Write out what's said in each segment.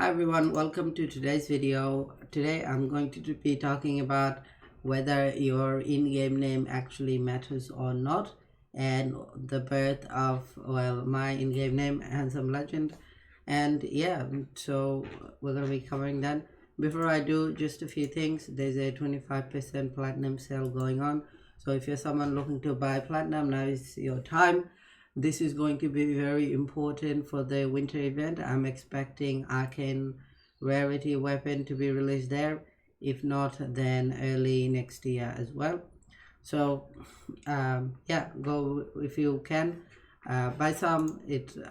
Hi everyone, welcome to today's video. Today I'm going to be talking about whether your in-game name actually matters or not, and the birth of, well, my in-game name, Handsumlegend. And yeah, so we're going to be covering that. Before I do, just a few things. There's a 25% platinum sale going on, so if you're someone looking to buy platinum, now is your time. This is going to be very important for the winter event. I'm expecting Arcane rarity weapon to be released there. If not, then early next year as well. So yeah, go if you can. Buy some.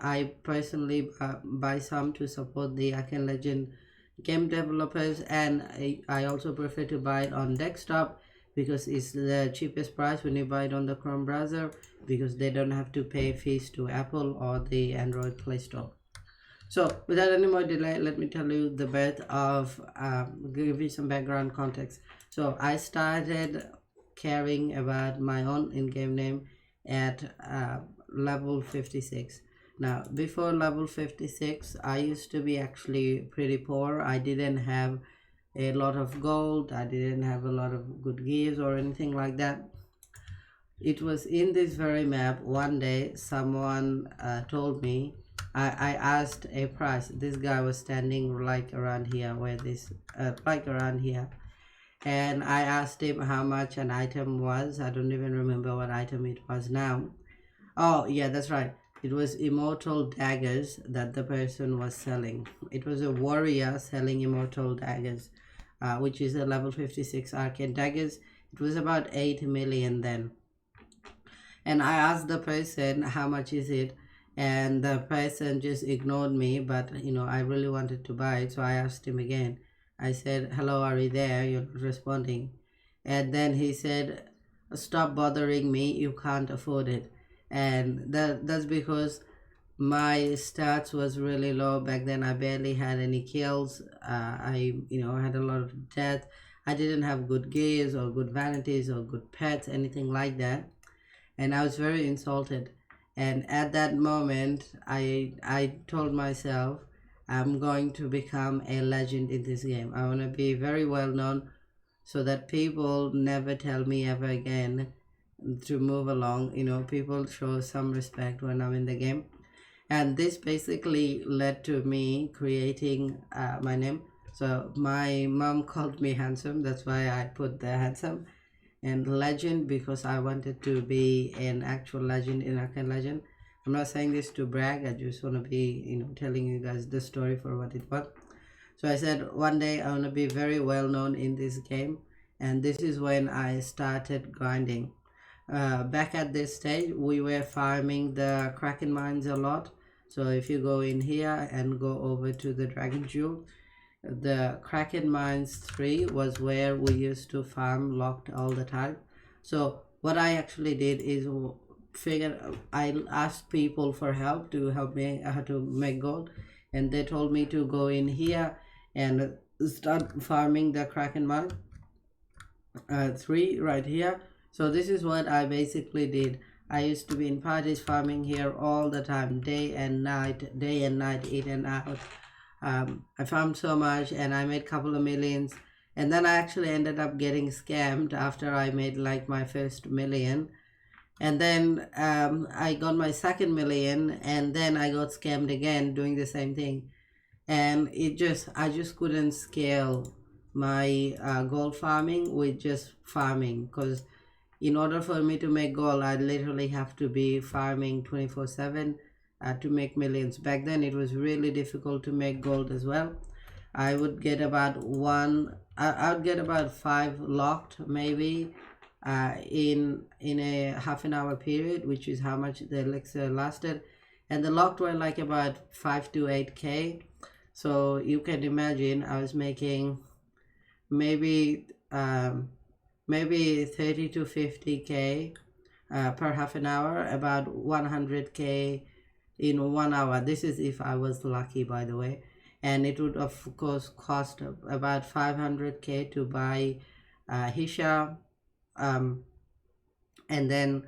I personally buy some to support the Arcane Legend game developers, and I also prefer to buy it on desktop because it's the cheapest price when you buy it on the Chrome browser, because they don't have to pay fees to Apple or the Android Play Store. So without any more delay, let me tell you the birth of, give you some background context. So I started caring about my own in-game name at level 56. Now before level 56, I used to be actually pretty poor. I didn't have a lot of gold, I didn't have a lot of good gears or anything like that. It was in this very map one day someone told me, I asked a price. This guy was standing like around here, where this like around here, and I asked him how much an item was. I don't even remember what item it was now. Oh yeah, that's right, it was immortal daggers that the person was selling. It was a warrior selling immortal daggers, which is a level 56 arcane daggers. It was about 8 million then, and I asked the person how much is it, and the person just ignored me. But I really wanted to buy it, so I asked him again. I said, hello, are you there? You're not responding. And then he said, stop bothering me, you can't afford it. And that's because my stats was really low back then. I barely had any kills. I had a lot of death. I didn't have good gears or good vanities or good pets, anything like that, and I was very insulted. And at that moment, I told myself, I'm going to become a legend in this game. I want to be very well known, so that people never tell me ever again to move along. People show some respect when I'm in the game. And this basically led to me creating my name. So my mom called me Handsome, that's why I put the Handsome, and Legend because I wanted to be an actual legend in Arcane Legend. I'm not saying this to brag, I just want to be telling you guys the story for what it was. So I said one day I want to be very well known in this game, and this is when I started grinding. Back at this stage, we were farming the Kraken Mines a lot. So if you go in here and go over to the Dragon Jewel, the Kraken Mines 3 was where we used to farm locked all the time. So what I actually did is I asked people for help to help me how to make gold, and they told me to go in here and start farming the Kraken Mine 3 right here. So this is what I basically did. I used to be in parties farming here all the time, day and night, in and out. I farmed so much and I made a couple of millions, and then I actually ended up getting scammed after I made like my first million, and then I got my second million, and then I got scammed again doing the same thing. And I just couldn't scale my gold farming with just farming, because in order for me to make gold, I literally have to be farming 24/7 to make millions. Back then it was really difficult to make gold as well. I would get about I would get about 5 locked maybe in a half an hour period, which is how much the elixir lasted, and the locked were like about 5 to 8k. So you can imagine I was making maybe maybe 30 to 50k per half an hour, about 100k in 1 hour. This is if I was lucky, by the way. And it would of course cost about 500k to buy Hisha, and then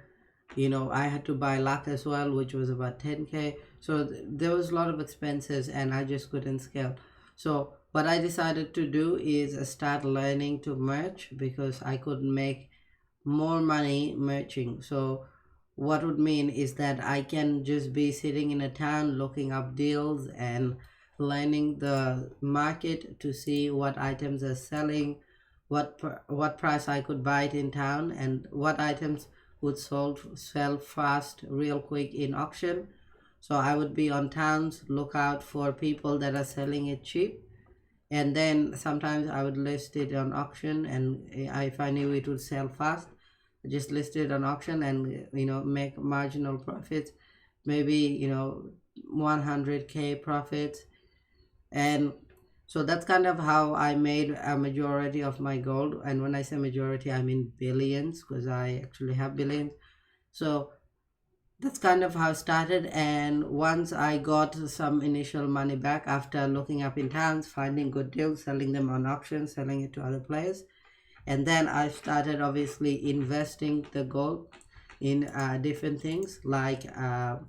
I had to buy luck as well, which was about 10k. So there was a lot of expenses and I just couldn't scale. So what I decided to do is start learning to merch, because I could make more money merching. So what would mean is that I can just be sitting in a town looking up deals and learning the market to see what items are selling, what price I could buy it in town, and what items would sell fast real quick in auction. So I would be on towns, look out for people that are selling it cheap, and then sometimes I would list it on auction, and if I knew it would sell fast, just list it on auction and make marginal profits, maybe 100k profits. And so that's kind of how I made a majority of my gold. And when I say majority, I mean billions, because I actually have billions. So that's kind of how it started. And once I got some initial money back after looking up in towns, finding good deals, selling them on auction, selling it to other players, and then I started obviously investing the gold in different things, like the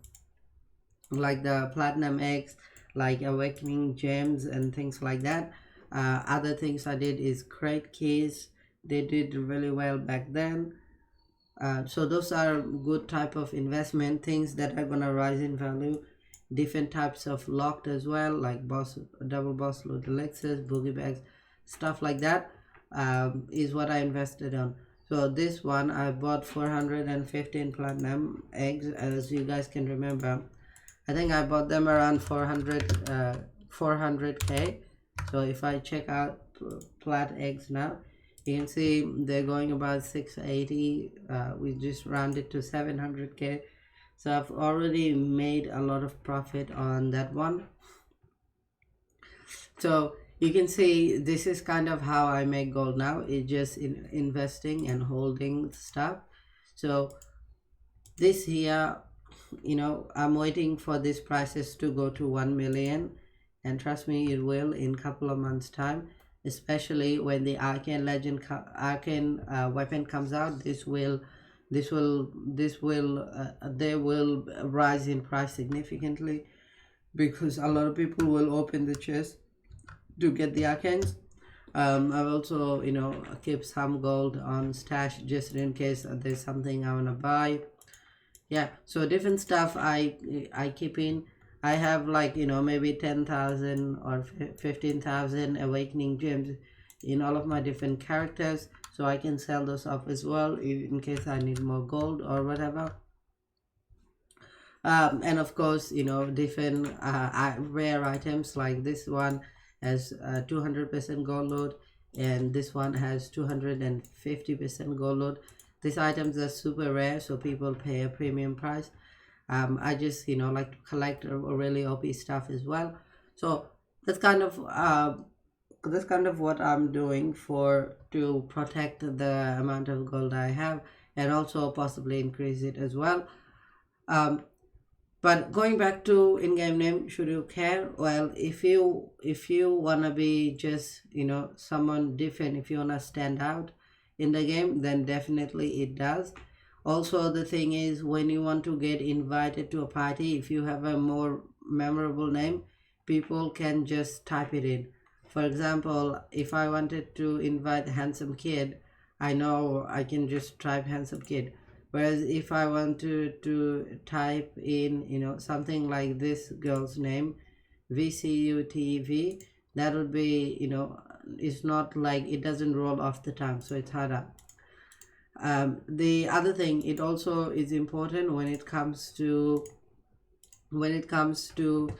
platinum eggs, like awakening gems and things like that. Other things I did is crate keys. They did really well back then. So those are good type of investment, things that are gonna rise in value. Different types of locked as well, like double boss loot elixirs, boogie bags, stuff like that, is what I invested on. So this one I bought 415 platinum eggs. As you guys can remember, I think I bought them around 400k. So if I check out plat eggs now, you can see they're going about 680. We just rounded to 700k. So I've already made a lot of profit on that one. So you can see this is kind of how I make gold now. It's just investing and holding stuff. So this here, I'm waiting for these prices to go to 1 million, and trust me, it will in a couple of months time, especially when the Arcane Legend weapon comes out. They will rise in price significantly, because a lot of people will open the chest to get the arcanes. I've also keep some gold on stash just in case there's something I want to buy. Yeah, so different stuff I keep in. I have like maybe 10,000 or 15,000 awakening gems in all of my different characters, so I can sell those off as well in case I need more gold or whatever. And of course different rare items, like this one has 200% gold load, and this one has 250% gold load. These items are super rare, so people pay a premium price. I just like to collect really OP stuff as well. So that's kind of what I'm doing to protect the amount of gold I have, and also possibly increase it as well. But going back to in-game name, should you care? Well, if you wanna be just someone different, if you wanna stand out in the game, then definitely it does. Also, the thing is, when you want to get invited to a party, if you have a more memorable name, people can just type it in. For example, if I wanted to invite Handsome Kid, I know I can just type Handsome Kid. Whereas if I want to type in something like this girl's name, VCUTV, that would be it's not like, it doesn't roll off the tongue, so it's harder. The other thing, it also is important when it comes to when it comes to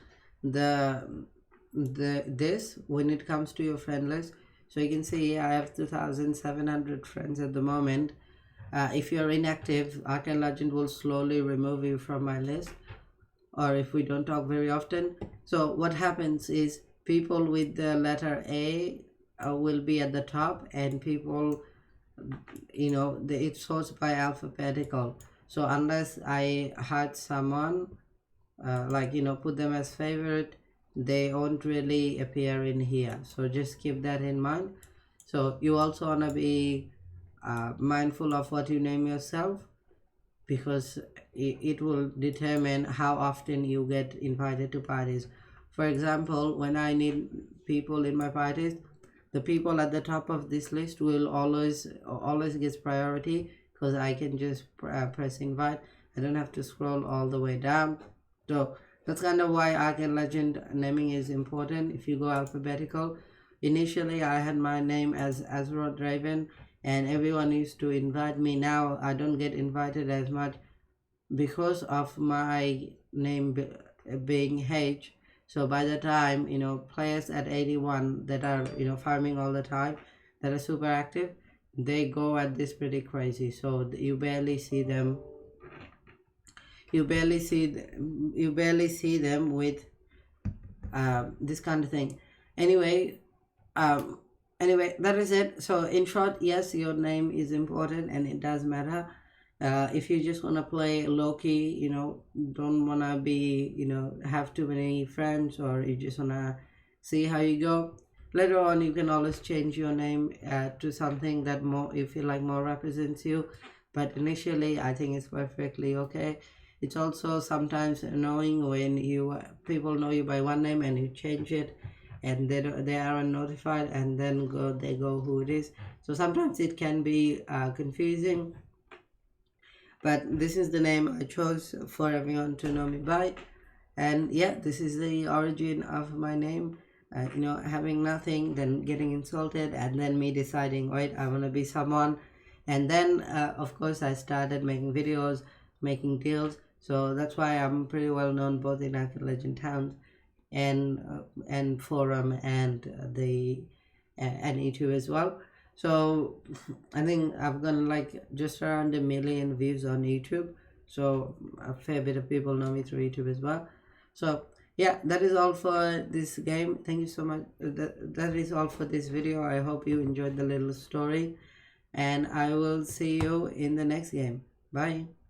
your friend list. So you can see I have 2,700 friends at the moment. If you're inactive, Arcane Legend will slowly remove you from my list, or if we don't talk very often. So what happens is, people with the letter A will be at the top, and people, it's sorted by alphabetical. So unless I hide someone, put them as favorite, they won't really appear in here. So just keep that in mind. So you also want to be mindful of what you name yourself, because it will determine how often you get invited to parties. For example, when I need people in my parties, the people at the top of this list will always gets priority, because I can just press invite. I don't have to scroll all the way down. So that's kind of why Arcane Legend naming is important. If you go alphabetical, initially I had my name as Azrod Raven, and everyone used to invite me. Now I don't get invited as much because of my name being H. So by the time, you know, players at 81 that are, you know, farming all the time, that are super active, they go at this pretty crazy. So you barely see them. You barely see them with this kind of thing. Anyway, that is it. So in short, yes, your name is important and it does matter. If you just want to play low-key, you know, don't want to be, you know, have too many friends, or you just want to see how you go, later on you can always change your name to something that more you feel like more represents you. But initially I think it's perfectly okay. It's also sometimes annoying when people know you by one name and you change it and they aren't notified, and then they go who it is. So sometimes it can be confusing. But this is the name I chose for everyone to know me by. And yeah, this is the origin of my name. You know, having nothing, then getting insulted, and then me deciding, wait, I want to be someone. And then, of course, I started making videos, making deals. So that's why I'm pretty well known both in Arcane Legend towns and forum and and YouTube as well. So I think I've got like just around 1 million views on YouTube. So a fair bit of people know me through YouTube as well. So yeah, that is all for this game. Thank you so much. That is all for this video. I hope you enjoyed the little story, and I will see you in the next game. Bye.